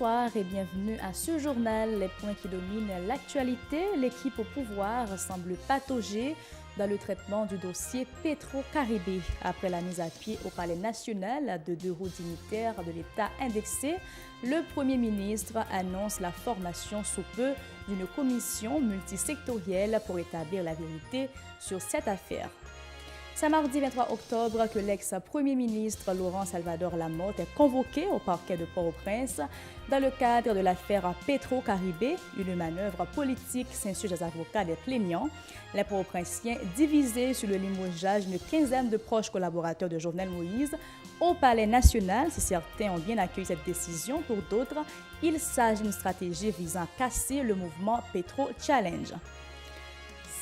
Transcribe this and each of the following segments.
bonsoir et bienvenue à ce journal. Les points qui dominent l'actualité, l'équipe au pouvoir semble patauger dans le traitement du dossier Petro-Caribé. Après la mise à pied au Palais national de 2 hauts dignitaires de l'État indexés, le Premier ministre annonce la formation sous peu d'une commission multisectorielle pour établir la vérité sur cette affaire. C'est mardi 23 octobre que l'ex-premier ministre Laurent Salvador Lamotte est convoqué au parquet de Port-au-Prince dans le cadre de l'affaire Petro-Caribé, une manœuvre politique s'insurge des avocats des plaignants. Les Port-au-Prinциens divisés sur le limogeage d'une quinzaine de proches collaborateurs de Jovenel Moïse au Palais national. Si certains ont bien accueilli cette décision, pour d'autres, il s'agit d'une stratégie visant à casser le mouvement Petro-Challenge.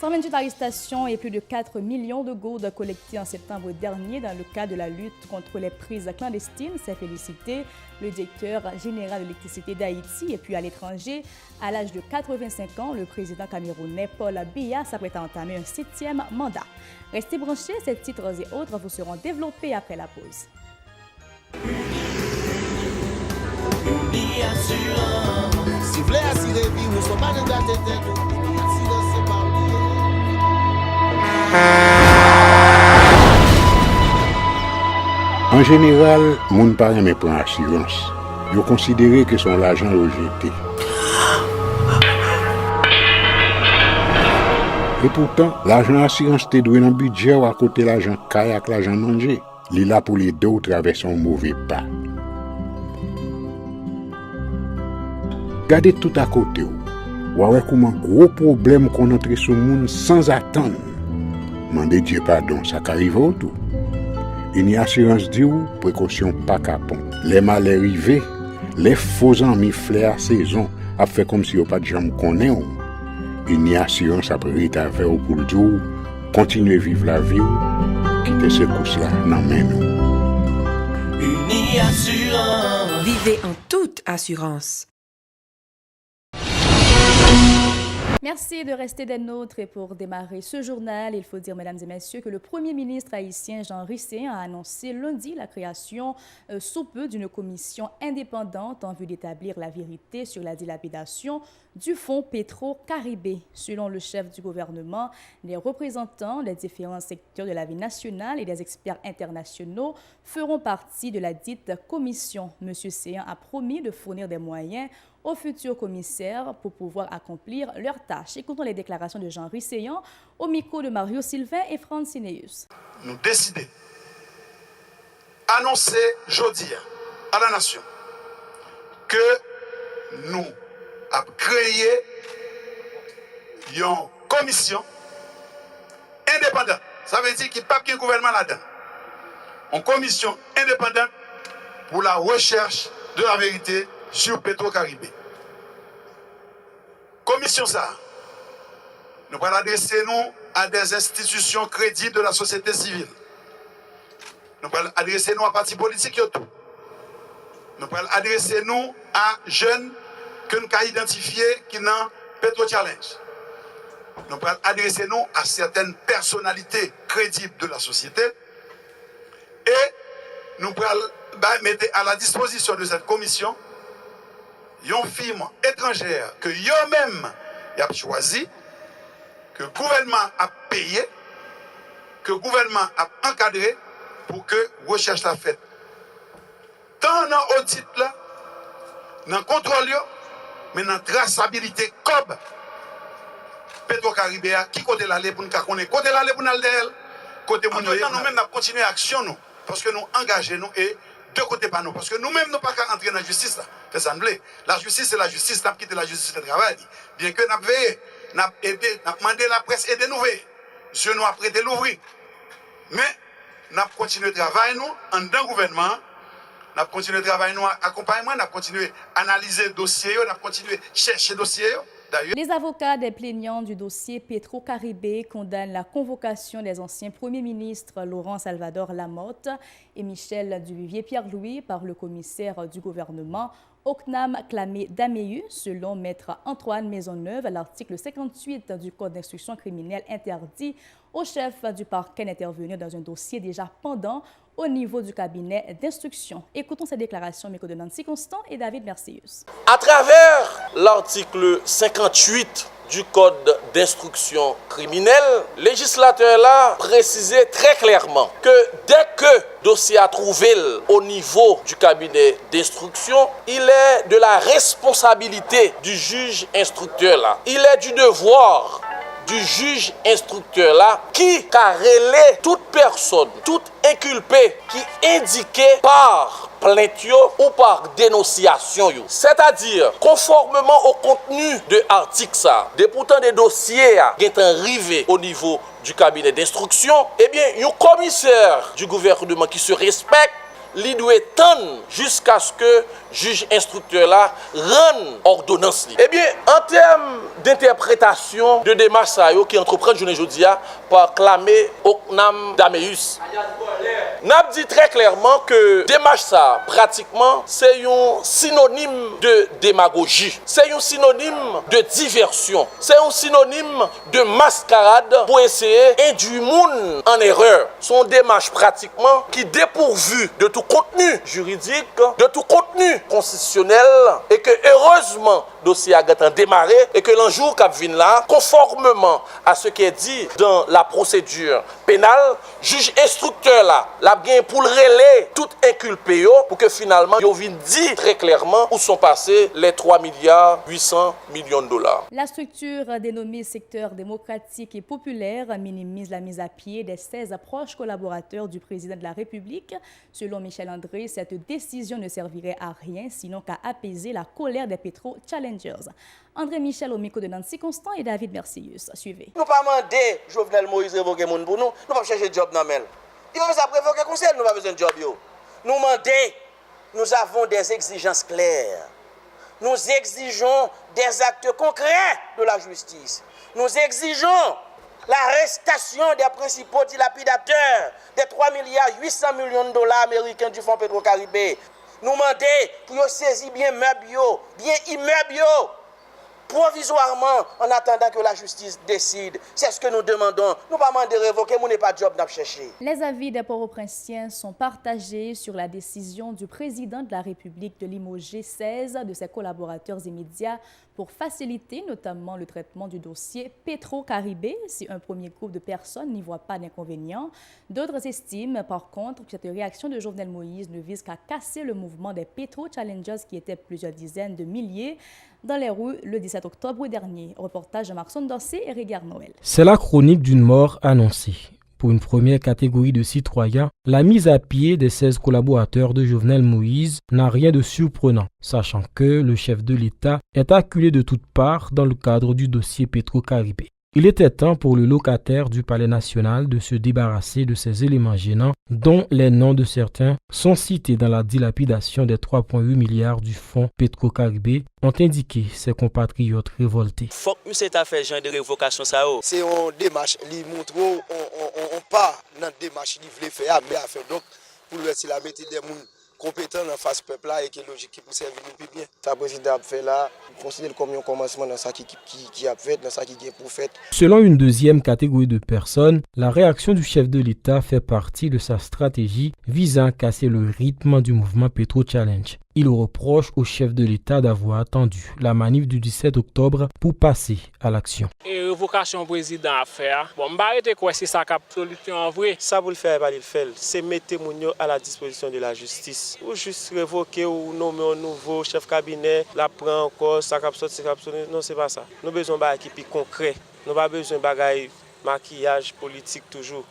128 arrestations et plus de 4 millions de gourdes collectées en septembre dernier dans le cadre de la lutte contre les prises clandestines, s'est félicité le directeur général de l'électricité d'Haïti. Et puis à l'étranger, à l'âge de 85 ans, le président camerounais Paul Biya s'apprête à entamer un 7e mandat. Restez branchés, ces titres et autres vous seront développés après la pause. En général, moun pa reme pran assurance. Yo considéré que son l'argent rejeté. Et pourtant, l'argent assurance te doué dans budget ou à côté l'argent caille avec l'argent mangé. Li là pour les deux ou traverser un mauvais pas. Gardez tout à côté ou. Ouais comment gros problème qu'on entre sur moun sans attendre. Mandez Dieu pardon, ça qu'arrive au tout. Une assurance dit ou précaution pas capon. Les malheurs arrivés, les faux amis flair saison a fait comme si on pas de jambe connaît ou. Une assurance après rétaver au pour le jour, continuer vivre la vie ou quitter ce course là nan men ou. Uni Assurance. Vivez en toute assurance. Merci de rester des nôtres et pour démarrer ce journal, il faut dire, mesdames et messieurs, que le Premier ministre haïtien Jean Russéen a annoncé lundi la création sous peu d'une commission indépendante en vue d'établir la vérité sur la dilapidation du fonds Petro-Caribé. Selon le chef du gouvernement, les représentants des différents secteurs de la vie nationale et des experts internationaux feront partie de la dite commission. M. Séan a promis de fournir des moyens aux futurs commissaires pour pouvoir accomplir leurs tâches. Écoutons les déclarations de Jean Russéen au micro de Mario Sylvain et Francineus. Nous décidons annoncer aujourd'hui à la nation que nous avons créé une commission indépendante. Ça veut dire qu'il n'y a pas de gouvernement là-dedans. Une commission indépendante pour la recherche de la vérité sur Petro-Caribé. Commission ça, nous allons adresser nous à des institutions crédibles de la société civile. Nous allons adresser nous à partis politiques et tout. Nous allons adresser nous à jeunes que nous avons identifiés qui n'ont Petro-Challenge. Nous allons adresser nous à certaines personnalités crédibles de la société. Et nous allons mettre à la disposition de cette commission une firme étrangère que eux-mêmes ont choisi, que le gouvernement a payé, que le gouvernement a encadré pour que la recherche soit faite. Tant dans l'audit, dans le contrôle, mais dans la traçabilité comme Petro-Caribé, qui côté l'aller pour nous connaître, côté l'aller pour nous aller, côté nous nous-mêmes nous continuer l'action nous, parce que nous engageons nous et de côté par nous, parce que nous-mêmes nous ne pouvons pas entrer dans la justice là. Fait ça la justice c'est la justice, nous avons quitté la justice de travail. Bien que nous avons veillé, nous avons aidé, nous avons demandé la presse aider nous. Dieu nous a prêté l'ouvrir. Mais nous avons continué de travailler nous en dans le gouvernement. Nous avons continué de travailler nous accompagnement, nous avons continué à analyser le dossier, nous avons continué à chercher le dossier. Les avocats des plaignants du dossier Petro-Caribé condamnent la convocation des anciens premiers ministres Laurent Salvador Lamotte et Michel Duvivier Pierre-Louis par le commissaire du gouvernement Oknam clamé d'Améu, selon maître Antoine Maisonneuve, l'article 58 du Code d'instruction criminelle interdit au chef du parquet d'intervenir dans un dossier déjà pendant au niveau du cabinet d'instruction. Écoutons ces déclarations micro de Nancy Constant et David Mercius. À travers l'article 58 du Code d'instruction criminelle, le législateur là précisait très clairement que dès que dossier a trouvé au niveau du cabinet d'instruction, il est de la responsabilité du juge instructeur là. Il est du devoir du juge instructeur là qui carrelait toute personne, toute inculpée qui indiquait par plainte ou par dénonciation. C'est-à-dire, conformément au contenu de l'article ça, des pourtant des dossiers qui sont arrivés au niveau du cabinet d'instruction, eh bien, un commissaire du gouvernement qui se respecte, il doit attendre jusqu'à ce que le juge instructeur là rende ordonnance. Eh bien, en termes d'interprétation de démarche qui entreprend aujourd'hui par clamer Oknam d'Améus, n'a dit très clairement que démarche ça, pratiquement, c'est un synonyme de démagogie, c'est un synonyme de diversion, c'est un synonyme de mascarade pour essayer d'induire le monde en erreur. Son démarche pratiquement qui dépourvu de tout contenu juridique, de tout contenu constitutionnel, et que heureusement le dossier a démarré et que l'enjour qui vient là, conformément à ce qui est dit dans la procédure pénale, juge instructeur là, l'a bien pour le relais tout inculpé pour que finalement il vienne dire très clairement où sont passés les 3,8 milliards de dollars. La structure dénommée secteur démocratique et populaire minimise la mise à pied des 16 proches collaborateurs du président de la République. Selon Michel André, cette décision ne servirait à rien sinon qu'à apaiser la colère des pétro-challengers. André Michel au micro de Nancy Constant et David Mercius. Suivez. Nous ne pouvons pas demander Jovenel Moïse révoquer mon pour nous. Nous ne pouvons pas chercher job dans le il va ça révoquer conseil, nous n'avons pas besoin de job. Nous demandons, nous avons des exigences claires. Nous exigeons des actes concrets de la justice. Nous exigeons l'arrestation des principaux dilapidateurs des 3,8 milliards de dollars américains du Fonds Petro-Caribé. Nous demandons pour saisir bien meubles, bien immeubles, provisoirement, en attendant que la justice décide. C'est ce que nous demandons. Nous ne pas demander de révoquer, nous n'avons pas de job à chercher. Les avis des Port-au-Prinsiens sont partagés sur la décision du président de la République de limoger 16 de ses collaborateurs immédiats pour faciliter notamment le traitement du dossier Petro-Caribé. Si un premier groupe de personnes n'y voit pas d'inconvénient, d'autres estiment par contre que cette réaction de Jovenel Moïse ne vise qu'à casser le mouvement des Petro-Challengers qui étaient plusieurs dizaines de milliers dans les rues le 17 octobre dernier. Reportage de Marc Dorsey et Régard Noël. C'est la chronique d'une mort annoncée. Pour une première catégorie de citoyens, la mise à pied des 16 collaborateurs de Jovenel Moïse n'a rien de surprenant, sachant que le chef de l'État est acculé de toutes parts dans le cadre du dossier Petro-Caribé. Il était temps pour le locataire du Palais national de se débarrasser de ces éléments gênants dont les noms de certains sont cités dans la dilapidation des 3,8 milliards du fonds Petro-Caribé, ont indiqué ses compatriotes révoltés. Faut que monsieur t'a fait genre de révocation ça. C'est une démarche, il montre on part dans une démarche qu'il voulait faire, mais à faire donc pour le laisser la mettre des gens compétents en face peuple là et qui est logique qui pour servir nous plus bien. Ça président a fait là, considère comme un commencement dans ça qui a fait, dans ça qui est pour fait. Selon une deuxième catégorie de personnes, la réaction du chef de l'État fait partie de sa stratégie visant à casser le rythme du mouvement Petro-Challenge. Il reproche au chef de l'État d'avoir attendu la manif du 17 octobre pour passer à l'action. Et révocation président à faire. Bon, m'arrêter quoi c'est ça cap solution en vrai. Ça vous le faire pas le faire, c'est mettre Mounio à la disposition de la justice. Ou juste révoquer ou nommer un nouveau chef cabinet, la prend encore ça cap sorti non c'est pas ça. Nous besoin d'un équipe concret. Nous pas besoin de bagaille maquillage politique toujours.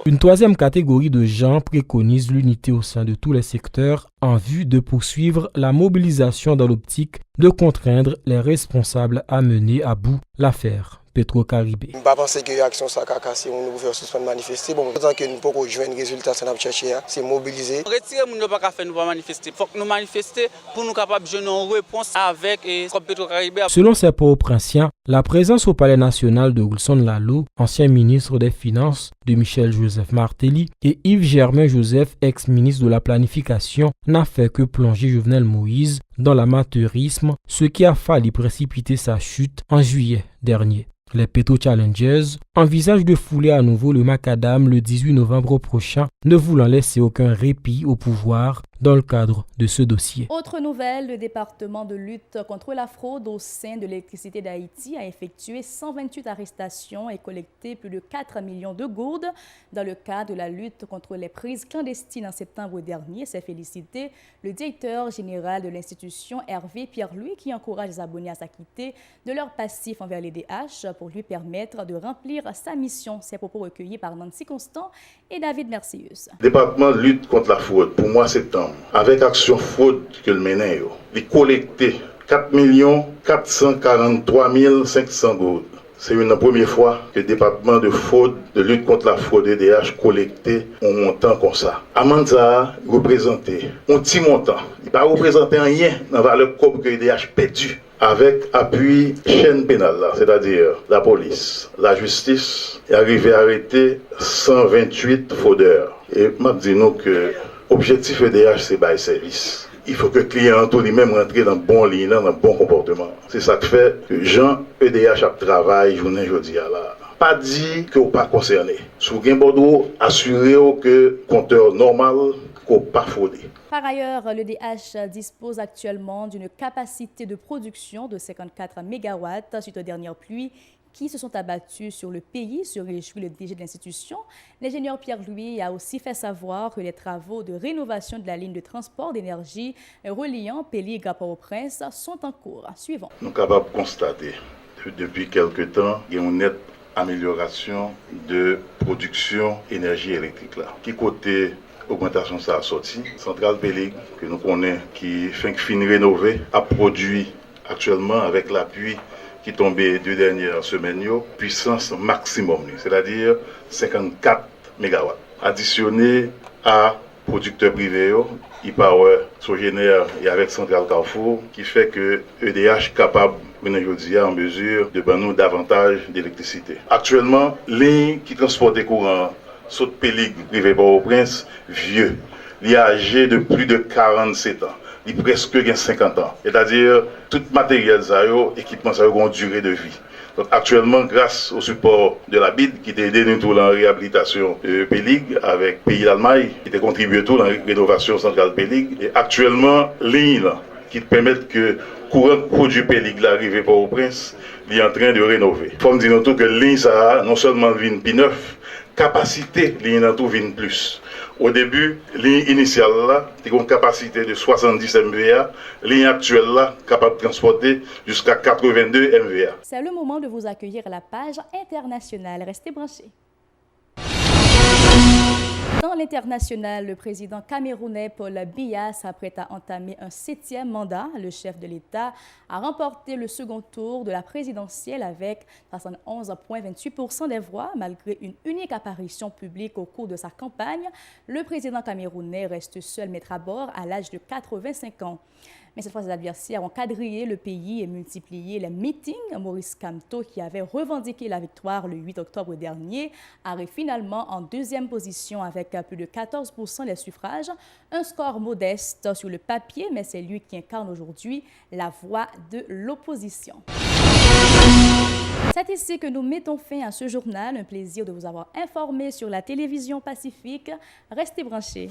Une troisième catégorie de gens préconise l'unité au sein de tous les secteurs en vue de poursuivre la mobilisation dans l'optique de contraindre les responsables à mener à bout l'affaire Petro-Caribé. Je ne pense pas que l'action ça a cassé, on ne peut pas manifester. Bon, tant que nous ne pouvons pas jouer un résultat, c'est mobiliser. Retirer, nous ne pouvons pas faire, nous pas manifester. Il faut que nous manifestions pour nous capables de jouer une réponse avec Petro-Caribé. Selon ces Port-au-Prinsiens, La présence au Palais national de Wilson Lalou, ancien ministre des Finances, de Michel-Joseph Martelly et Yves-Germain Joseph, ex-ministre de la Planification, n'a fait que plonger Jovenel Moïse dans l'amateurisme, ce qui a failli précipiter sa chute en juillet dernier. Les Petro Challengers envisagent de fouler à nouveau le macadam le 18 novembre prochain, ne voulant laisser aucun répit au pouvoir dans le cadre de ce dossier. Autre nouvelle, le département de lutte contre la fraude au sein de l'électricité d'Haïti a effectué 128 arrestations et collecté plus de 4 millions de gourdes dans le cadre de la lutte contre les prises clandestines en septembre dernier. C'est félicité le directeur général de l'institution, Hervé Pierre-Louis, qui encourage les abonnés à s'acquitter de leur passif envers les DH pour lui permettre de remplir sa mission. Ces propos recueillis par Nancy Constant et David Mercius. Département de lutte contre la fraude, pour moi septembre, avec action fraude que le menait, il collecté 4 443 500 gourdes. C'est une première fois que le département de fraude, de lutte contre la fraude EDH collecté un montant comme ça. Amanda représenté un petit montant. Il ne représente rien dans la valeur que EDH perdu. Avec appui chaîne pénale, c'est-à-dire la police, la justice, est arrivé à arrêter 128 fraudeurs. Et je dis nous que l'objectif EDH, c'est bail service. Il faut que le client tout lui-même rentre dans le bon ligne, dans le bon comportement. C'est ça qui fait que Jean EDH a travaillé journée aujourd'hui là. Pas dit que vous pas concerné. Sous gain Bordeaux, assurez que compteur normal, qu'on pas fraudé. Par ailleurs, le DH dispose actuellement d'une capacité de production de 54 MW suite aux dernières pluies qui se sont abattues sur le pays, se réjouit le DG de l'institution. L'ingénieur Pierre-Louis a aussi fait savoir que les travaux de rénovation de la ligne de transport d'énergie reliant Péligre à Port-au-Prince sont en cours. Suivant. Nous sommes capables de constater que depuis quelque temps, il y a une nette amélioration de production énergie électrique là. Qui côté augmentation ça a sorti. Centrale Péligre, que nous connaissons, qui fin rénové, a produit actuellement avec l'appui qui tombait 2 dernières semaines, puissance maximum, c'est-à-dire 54 MW. Additionné à producteurs privés, e-Power, Sogénère et avec Centrale Carrefour, qui fait que EDH est capable, aujourd'hui, en mesure de donner davantage d'électricité. Actuellement, ligne qui transporte des courants saute Péligre, privé Port-au-Prince, vieux. Il est âgé de plus de 47 ans. Il presque 50 ans. C'est-à-dire, tout matériel, équipement, ça a une durée de vie. Donc, actuellement, grâce au support de la BID, qui t'a aidé nous tout dans la réhabilitation de Péligre, avec Pays d'Allemagne, qui t'a contribué tout dans la rénovation centrale Péligre, et actuellement, ligne qui permet que courant produit Péligre l'arrivée Port-au-Prince, il est en train de rénover. Il faut me dire tout que ligne, ça a non seulement vine P9, capacité, ligne dans tout vine plus. Au début, ligne initiale là, il y a une capacité de 70 MVA, ligne actuelle là, capable de transporter jusqu'à 82 MVA. C'est le moment de vous accueillir à la page internationale. Restez branchés. Dans l'international, le président camerounais Paul Biya s'apprête à entamer un 7e mandat. Le chef de l'État a remporté le second tour de la présidentielle avec 71,28% des voix. Malgré une unique apparition publique au cours de sa campagne, le président camerounais reste seul maître à bord à l'âge de 85 ans. Mais cette fois, ses adversaires ont quadrillé le pays et multiplié les meetings. Maurice Kamto, qui avait revendiqué la victoire le 8 octobre dernier, arrive finalement en 2e position avec plus de 14% des suffrages. Un score modeste sur le papier, mais c'est lui qui incarne aujourd'hui la voix de l'opposition. C'est ici que nous mettons fin à ce journal. Un plaisir de vous avoir informé sur la télévision Pacifique. Restez branchés.